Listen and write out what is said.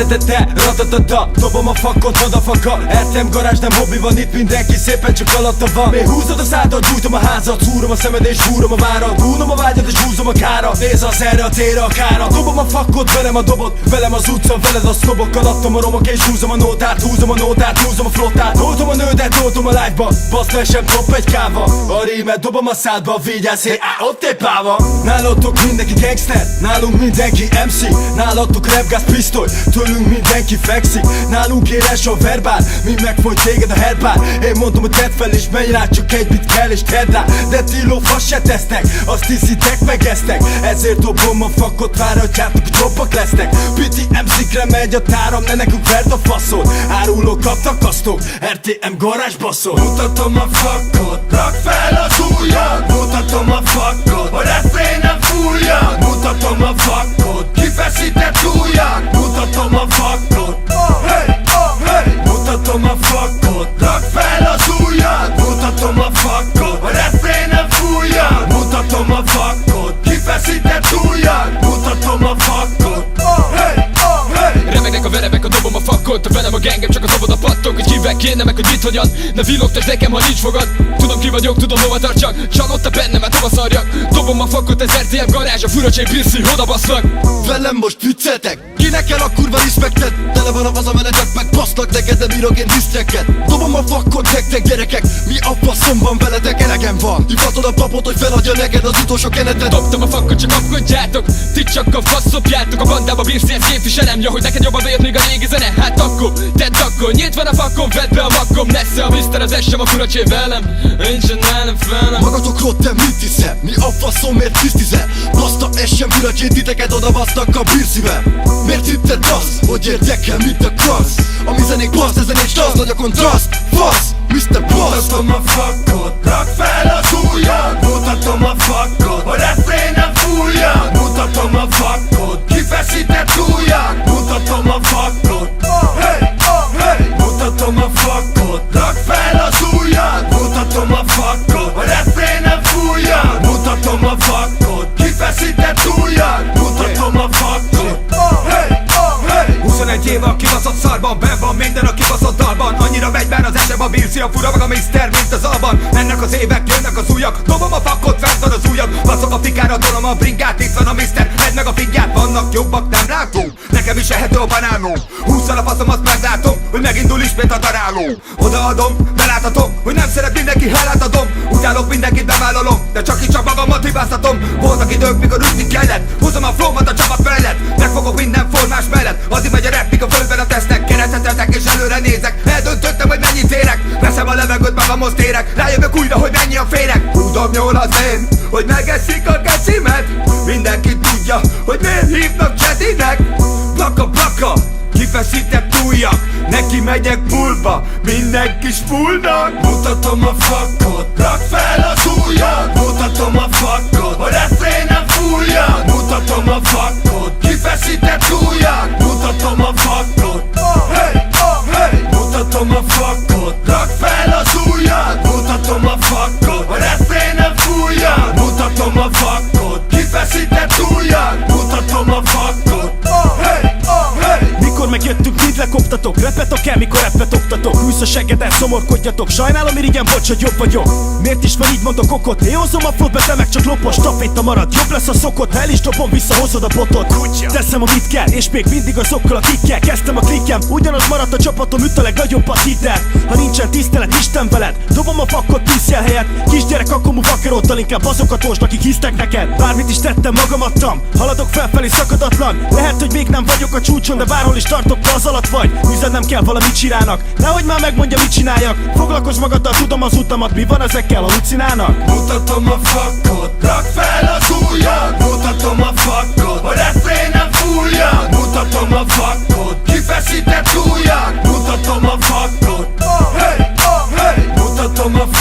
te, ratatata. Dobom a fakot, madafaka. RTM garázs, nem hobbi van itt, mindenki szépen csak alatta van. Még húzod a szádat, gyújtom a házat, szúrom a szemed és húrom a várat. Húnom a vágyat és húzom a kárat. Nézz az erre a térre a kára. Dobom a fakot, velem a dobot, velem az utca, veled a sztobok. Alattom a romok és húzom a nótát, húzom a nótát, húzom a flottát. Toltom a nődet, toltom a live-ba, baszd sem top egy káva. A rímet dobom a szádba, vigyázz, hé, ott egy páva. Nálatok mindenki gangster, nálunk mindenki MC. Nálatok repgáz pisztoly, tőlünk mindenki fekszik. Nálunk éles a verbál, mi megfogy téged a herbál. Én mondom, hogy tedd fel és menj rá, csak egy bit kell és tedd rá. De ti lófasz se tesznek, azt hiszitek megesztek. Ezért dobom a fakot, váratjátok, hogy jobbak lesznek. Piti MC-kre megy a táram, ne nekünk verd a faszot. Árulók kaptak asztok, RTM garázs baszol. Mutatom a fakot, rak fel az ujjad. Mutatom a fakot, a refrén nem fújjad. Mutatom a fakot, kifeszített ujjad. Mutatom a fakot, hey, hey. Mutatom a fakot, rak fel az ujjad. Mutatom a fakot, a refrén nem fújjad. Mutatom a fakot, kifeszített ujjad. Mutatom a fakot, hey, hey. Remegnek a verebek, a dobom a fakot. A velem a gengem, csak a dobod a pattok. Hogy hívek kéne, meg hogy mit hogyan. Ne villogtasd nekem, ha nincs fogad. Tudom ki vagyok, tudom hova tartsak. Csalódta bennem, hát hova szarjak. Dobom a fakot, ez RTM garázs, a furacsé Pilszi, oda baszlak. Velem most vicceltek? Kinek kell a kurva respekted? Tele van a hazamenetek, meg basznak neked, nem írok én disztreket. Dobom a fakot, nektek gyerekek, mi a faszom van veletek, elegem van. Hivatod a papot, hogy feladja neked az utolsó kenetet. Dobtam a fakot, csak kapkodjátok. Ti csak a faszopjátok, a bandába bírsz, ezt képviselem. Ja, hogy neked jobban bejött még a régi zene. Hát akkor, tedd akkor, nyitva a fakon, vedd be a makom. Messze a miszter, az essem a furacsé velem. Nincsen nálam felem. Magatokról te mit hiszel? Mi a faszomért tisztizel? Baszta essem furacsé, titeket oda basztak a bírszível. Miért hitted azt, hogy érdekel, mint a krasz? Ami zenék baszt, ezen egy stasz, nagy a kontraszt. Fasz, Mr. Boss. Mutatom a fakot, rak fel az ujjad. Mutatom a fakot, a refrén nem fújjad. Mutatom a fakot, kifeszített ujjad. Mutatom a fakot, hey, hey. Mutatom a fakot, rak fel az ujjad. Mutatom a fakot, a refrén nem fújjad. Mutatom a fakot, kifeszített ujjad. Mutatom a fakot, hey, hey. 21 éve a kibaszott szarban, benn van minden a kibaszott dalban. Annyira megy már az esem, a Bilszi, a fura, meg a Mister, mint az alban. Mennek az évek, jönnek az újak, dobom a fakot, fent van az ujjak. Baszok a fikára, tolom a bringát, itt van a Mister, megy meg a figyát. Vannak jobbak, nem látom, nekem is ehető a banánom. 20 a faszom, azt meglátom, hogy megindul ismét a daráló. Odaadom, beláthatom, hogy nem szeret mindenki, hálát adom. Utálok mindenkit, bevállalom, de csak így csak magamat hibáztatom. Voltak idők, mikor ütni kellett, húzom a flowmat a csapat mellett. Megfogok minden formás mellett, azért megy a rap, mikor fölben a tesznek. Keretetetek és előre nézek, eldöntöttem, hogy mennyit érek. Veszem a levegőt, magamhoz térek, rájövök újra, hogy mennyi a féreg. Tudom jól az én, hogy megeszik a kecimet. Mindenki tudja, hogy miért hívnak Jedinek. Plaka, plaka, kifeszített ujjak, neki megyek fullba, mindenki fullnak. Mutatom a fakot, rak fel az ujjad. Mutatom a fakot, a refrén nem fújjad. Mutatom a fakot, kifeszített ujjad. Mutatom a fakot, hey, hey. Mutatom a fakot, rak fel az ujjad. Mutatom a fakot, a refrén nem fújjad. Mutatom a fakot, kifeszített ujjad. Mutatom a fakot, hey, hey. Mikor megjöttünk, mind lekoptatok. Repetok-e, mikor repet oktatok? Hűsz a seggedet, szomorkodjatok. Sajnálom, irigyem, bocs, hogy jobb vagyok. Miért is van így mondok okot? Én hozom a flót, te meg csak lopos. Tapéta marad, jobb lesz a szokott. Ha el is dobom, visszahozod a botot. Teszem, amit kell, és még mindig azokkal, akikkel kezdtem a klikkem. Ugyanaz maradt a csapatom, üt a legnagyobbat, hidd el. Ha nincsen tisztelet, Isten veled. Dobom a fakot, piszjel helyet. Kisgyerek, akkor muvakeroddal, inkább azokat most, akik hisztek neked. Bármit is tettem, magam adtam. Haladok felfelé szakadatlan. Lehet, hogy még nem vagyok a csúcson, de bárhol is tartok, te az alatt vagy. Üzennem kell, valamit csinálnak. Nehogy már megmondja, mit csináljak. Foglalkozz magaddal, tudom az utamat, mi van ezekkel, halucinálnak? Mutatom a fakot, rak fel az ujjad. Mutatom a fakot, a refrén nem fújjad. Mutatom a fakot, kifeszített ujjad. Mutatom a fakot, hey, hey. Mutatom a